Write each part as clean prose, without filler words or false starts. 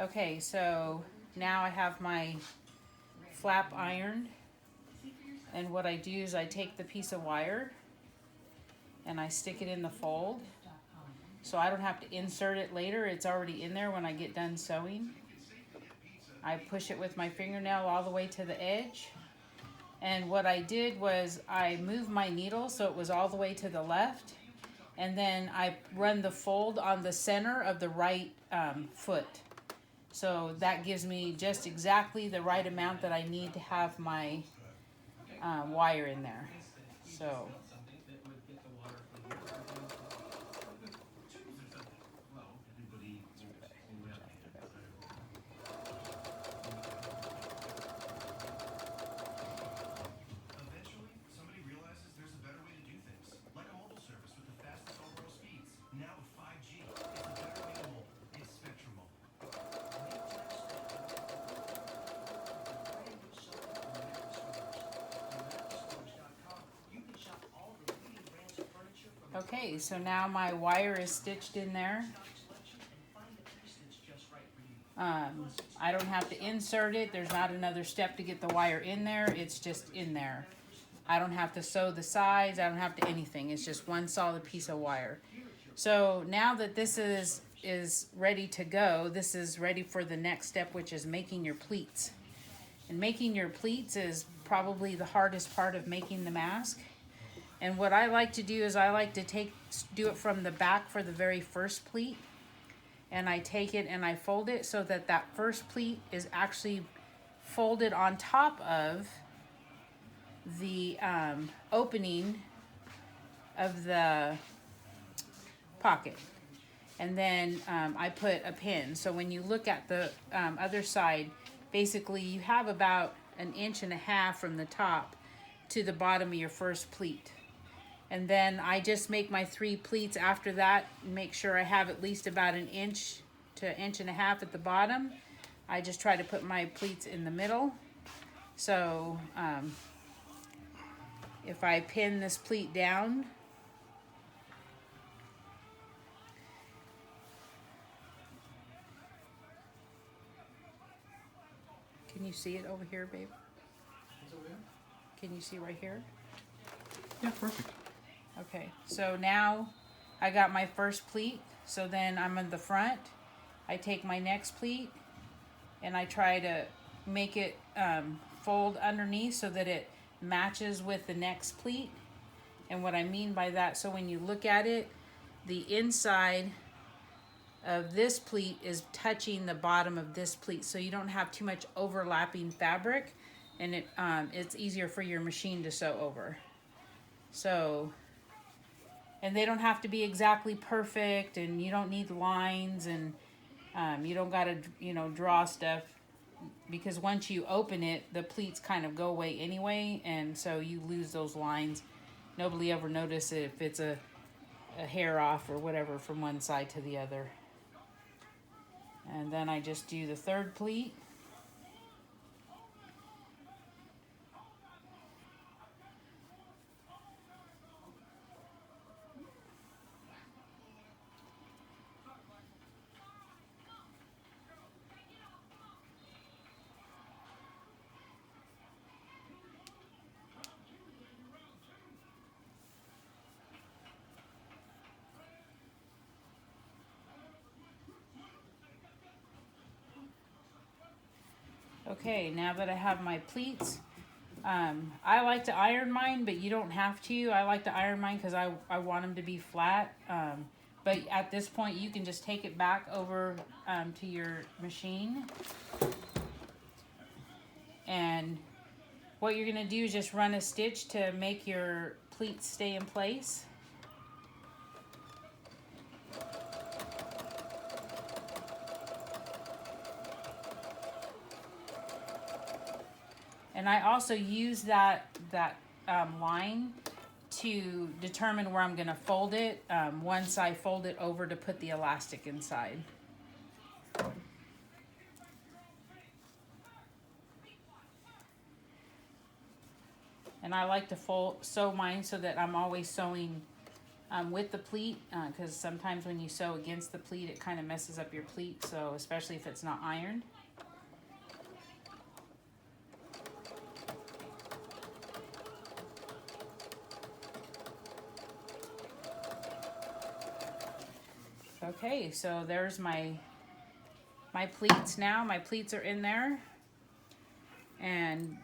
Okay, so now I have my flap ironed, and what I do is I take the piece of wire and I stick it in the fold so I don't have to insert it later. It's already in there when I get done sewing. I push it with my fingernail all the way to the edge, and what I did was I moved my needle so it was all the way to the left, and then I run the fold on the center of the right foot. So that gives me just exactly the right amount that I need to have my wire in there. So okay, so now my wire is stitched in there. I don't have to insert it. There's not another step to get the wire in there. It's just in there. I don't have to sew the sides. I don't have to anything. It's just one solid piece of wire. So now that this is ready to go, this is ready for the next step, which is making your pleats. And making your pleats is probably the hardest part of making the mask. And what I like to do is I like to do it from the back for the very first pleat. And I take it and I fold it so that that first pleat is actually folded on top of the opening of the pocket. And then I put a pin. So when you look at the other side, basically you have about 1.5 inches from the top to the bottom of your first pleat. And then I just make my 3 pleats after that, make sure I have at least about 1 inch to 1.5 inches at the bottom. I just try to put my pleats in the middle. So if I pin this pleat down, can you see it over here, babe? Can you see right here? Yeah, perfect. Okay, so now I got my first pleat, so then I'm in the front. I take my next pleat and I try to make it fold underneath so that it matches with the next pleat. And what I mean by that, so when you look at it, the inside of this pleat is touching the bottom of this pleat, so you don't have too much overlapping fabric, and it's easier for your machine to sew over. So, and they don't have to be exactly perfect, and you don't need lines, and you don't gotta draw stuff, because once you open it, the pleats kind of go away anyway, and so you lose those lines. Nobody ever notices it if it's a hair off or whatever from one side to the other. And then I just do the third pleat. Okay, now that I have my pleats, I like to iron mine, but you don't have to. I like to iron mine because I want them to be flat. But at this point, you can just take it back over to your machine. And what you're going to do is just run a stitch to make your pleats stay in place. And I also use that line to determine where I'm going to fold it once I fold it over to put the elastic inside. And I like to sew mine so that I'm always sewing with the pleat, because sometimes when you sew against the pleat, it kind of messes up your pleat, so especially if it's not ironed. Okay, so there's my pleats now. My pleats are in there. And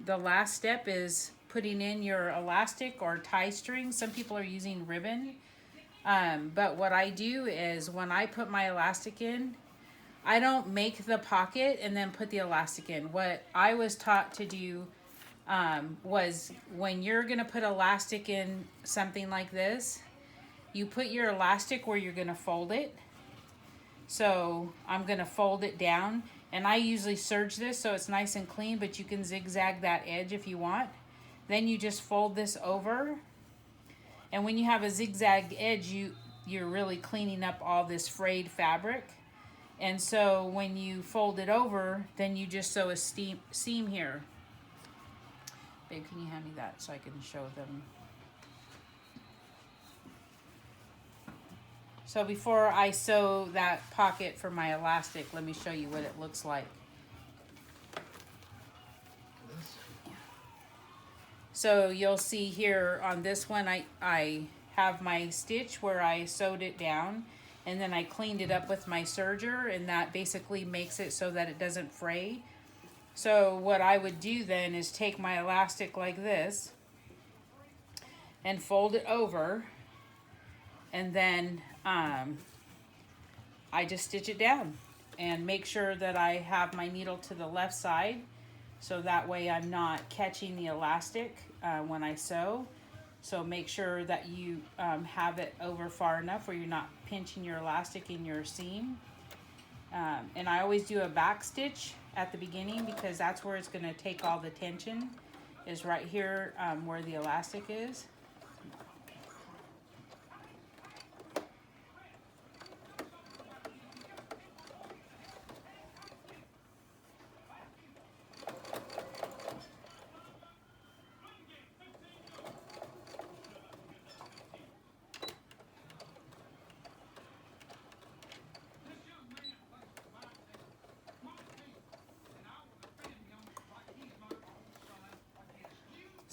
the last step is putting in your elastic or tie string. Some people are using ribbon. But what I do is when I put my elastic in, I don't make the pocket and then put the elastic in. What I was taught to do was when you're going to put elastic in something like this, you put your elastic where you're going to fold it. So I'm going to fold it down, and I usually serge this so it's nice and clean, but you can zigzag that edge if you want. Then you just fold this over, and when you have a zigzag edge, you're really cleaning up all this frayed fabric. And so when you fold it over, then you just sew a seam here. Babe, can you hand me that so I can show them? So before I sew that pocket for my elastic, let me show you what it looks like. So you'll see here on this one, I have my stitch where I sewed it down, and then I cleaned it up with my serger, and that basically makes it so that it doesn't fray. So what I would do then is take my elastic like this and fold it over, and then I just stitch it down and make sure that I have my needle to the left side, so that way I'm not catching the elastic when I sew. So make sure that you have it over far enough where you're not pinching your elastic in your seam. And I always do a back stitch at the beginning, because that's where it's going to take all the tension, is right here where the elastic is.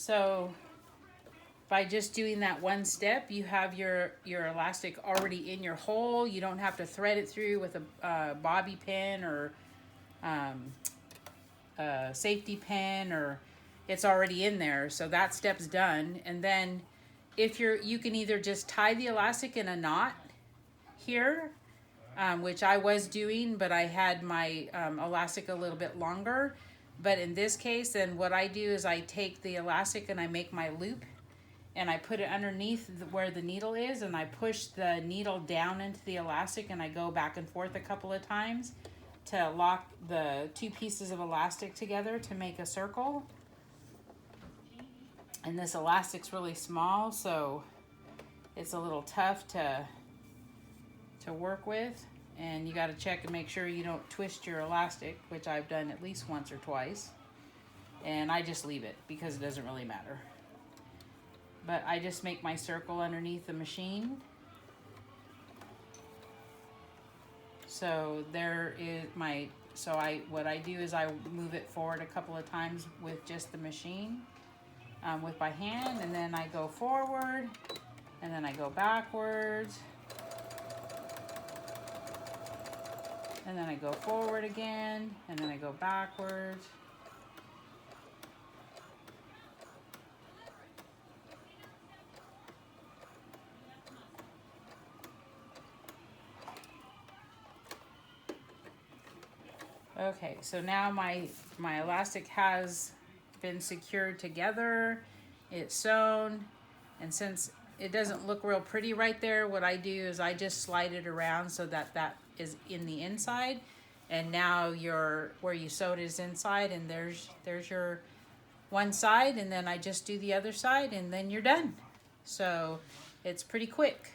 So by just doing that one step, you have your elastic already in your hole. You don't have to thread it through with a bobby pin or a safety pin, or it's already in there. So that step's done. And then if you can either just tie the elastic in a knot here, which I was doing, but I had my elastic a little bit longer. But in this case, then what I do is I take the elastic and I make my loop, and I put it underneath where the needle is, and I push the needle down into the elastic, and I go back and forth a couple of times to lock the two pieces of elastic together to make a circle. And this elastic's really small, so it's a little tough to work with. And you got to check and make sure you don't twist your elastic, which I've done at least once or twice. And I just leave it because it doesn't really matter. But I just make my circle underneath the machine. So there is my, what I do is I move it forward a couple of times with just the machine, with my hand, and then I go forward, and then I go backwards. And then I go forward again, and then I go backwards. Okay, so now my elastic has been secured together. It's sewn, and since it doesn't look real pretty right there, what I do is I just slide it around so that that is in the inside, and now where you sewed is inside, and there's your one side, and then I just do the other side, and then you're done. So it's pretty quick.